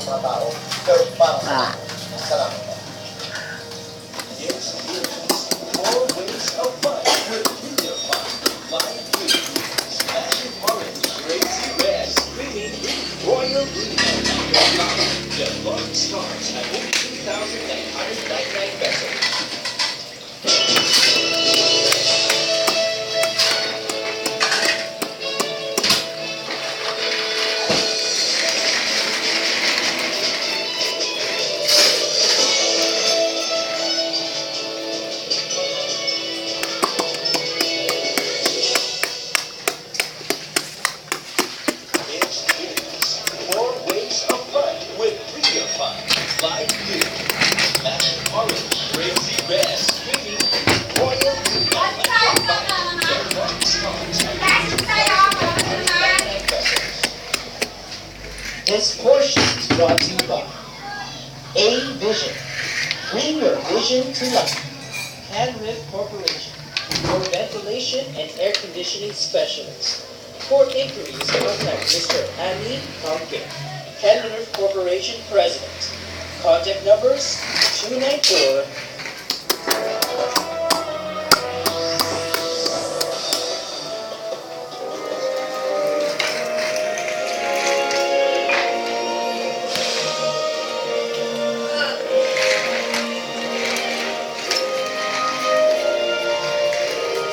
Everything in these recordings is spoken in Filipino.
mga tao, pero para sa Ah. salamat. Yes, always a fun with Junior Fun. Live Blue, Smashing Orange, Crazy Red, Creamy, Royal Blue. The fun starts at only 2,999 pesos. Four ways of fun with Junior Fun. Live Blue, Smashing Orange, Crazy Red, Creamy, Royal Blue. The fun starts at 2,999 pesos. This portion is brought to you by A-Vision. Bring your vision to life. Canrif Corporation, your ventilation and air conditioning specialist. For inquiries, contact Mr. Annie Pumpkin, Canrif Corporation President. Contact numbers 294.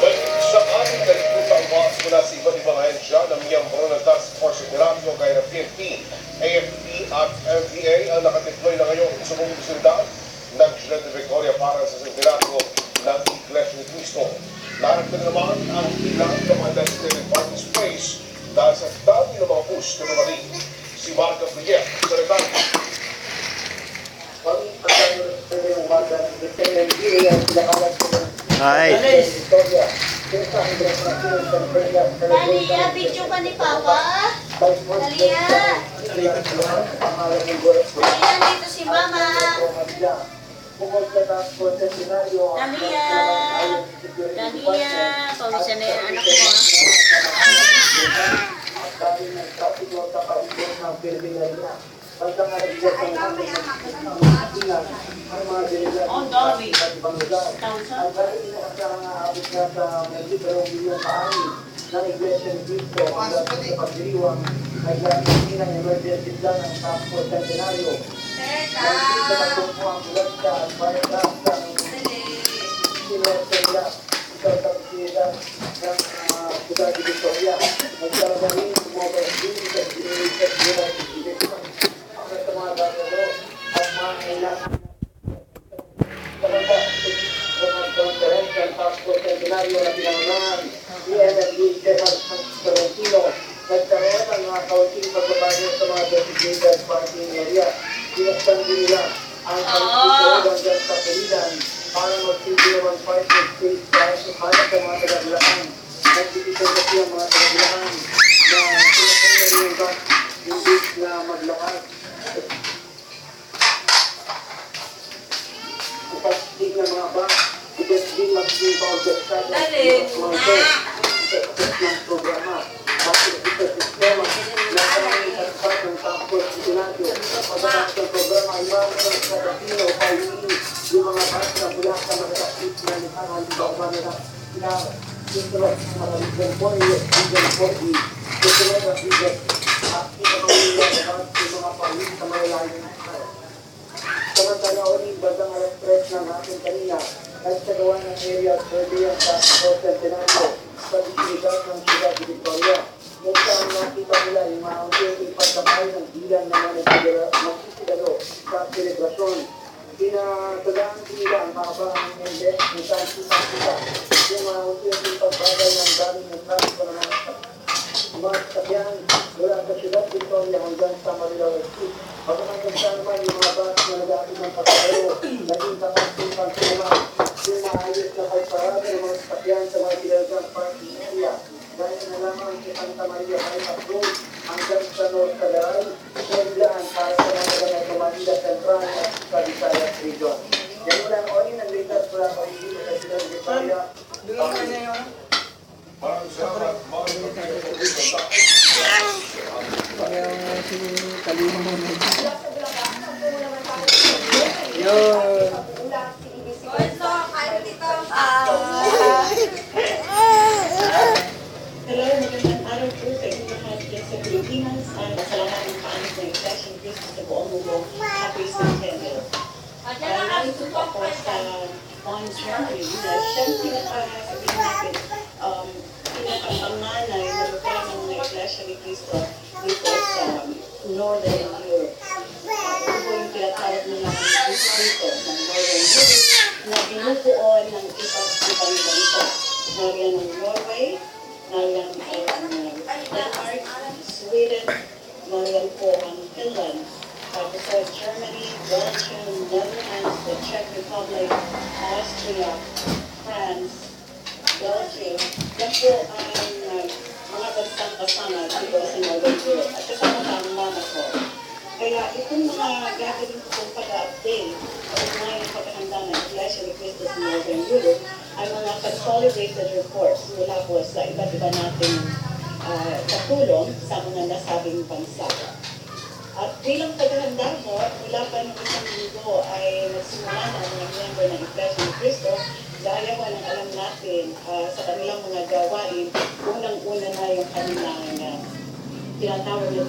May sakaling nagputang boss mula sa iba't ibang ahensya ng miyembro ng Task Force Radyo gaya ng PNP, AFP at MPA ang nakadeploy na ngayon sa buong syudad ng Ciudad de Victoria para sa sentinaryo ng Iglesia ni Cristo. Naragdag naman ang ilang ng mga designated parking space dahil sa dami ng mga bus na dumating. Si Marga Miguel, sa reklamo. Ay. Dalia, video ka ni Papa? Dalia! Dalia, dito si Mama! Dalia! Dalia! Pawisan na yung anak mo, Ang dami. ng Iglesia ni Cristo hanggang sa pagdiriwang ay gagawin ng emergency plan ng Task Force Centenario. Nandito na po ang Bulasta at Bayagasa ng Sinerseria, ikaw sa Pilipinas ng Ciudad de Victoria. Nagkarabahin ng mobile unit at dinilipat nila sa Pilipinas. Ang sa mga gagawin at mga kailangan sa conference ng Task Force Centenario na pinangunahan ni MLD Gerald Tolentino. Nagkaroon ng mga kaunting pagbabago sa mga designated parking area. Pinagsan din nila ang pagkikita hanggang sa Pulidan para magsilbi ng parking space para sa mga taga-Bulacan. Nagtitipid kasi ang mga taga-Bulacan na pinakanya rin yung bus imbis na maglakad. Kapastig ng mga bus, ibig din magiging pa-objectado ng programa. Bakit ito sistema na kami nagpat ng tapos itinadyo. Pagkatapos ng programa ay mga sa Casino o Paulini, yung mga bus na mula sa matatapit na lihangan di ba umano na sinunod ng mga Region 4, Region 4E, susunod ang Region at pinamawila na bus yung mga Paulini sa mga layo ng ito. Samantala ulit, bandang alas 3 ng ating kanina, nagsagawa ng area surveillance sa Task Centenario sa distribution ng Ciudad de Victoria. Kung saan nakita nila yung mga unti-unting pagkakay ng bilang na magsisigalo sa selebrasyon. Pinatagaan din nila ang mahabang index kung saan kita yung mga unti-unting pagbagay ng daming ng traffic na mga sakyan mula sa Ciudad de Victoria hanggang sa Marilao Street. Pagkakang saan naman yung mga bus na nag-aabot ng pasahero, naging tangang pagkulang yung maayos na pagparada ng mga sakyan sa mga pinalagang parking area. Dahil na lamang sa Santa Maria Bypass Road hanggang sa North Cagaray, pwedaan para sa mga taga ng Manila Central at sa Visayas Region. Yan mula ang orin ng latest mula pa rin sa Ciudad de Victoria. Maraming salamat. Hello, magandang araw po sa inyo lahat dyan sa Pilipinas. Masalamat ng paanis ng Iglesia ni Cristo sa buong mundo. Happy Centennial. Narito po ako sa Mons Morning na siyang pinakasabihin natin, pinakapanganay na lugar ng mga Iglesia ni Cristo dito sa Northern Europe. Ito po yung tinatawag nila ng distrito ng Northern Europe na binubuo ng iba't ibang bansa. Nariyan ng Norway, nariyan ang Denmark, Sweden, nariyan po ang Finland, tapos sa Germany, Belgium, Netherlands, the Czech Republic, Austria, France, Belgium. Yan po ang mga bansang kasama dito sa Northern Europe at kasama pa ang Monaco. Kaya itong mga gagawin ko pong pag-update o mga paghahanda ng Iglesia ni Cristo sa Northern Europe ay mga consolidated reports mula po sa iba't iba nating katulong sa mga nasabing bansa. At bilang paghahanda mo, mula pa ng isang linggo ay nagsimula na ang mga member ng Iglesia ni Cristo gaya ko ng alam natin sa kanilang mga gawain, unang-una na yung kanilang tinatawag na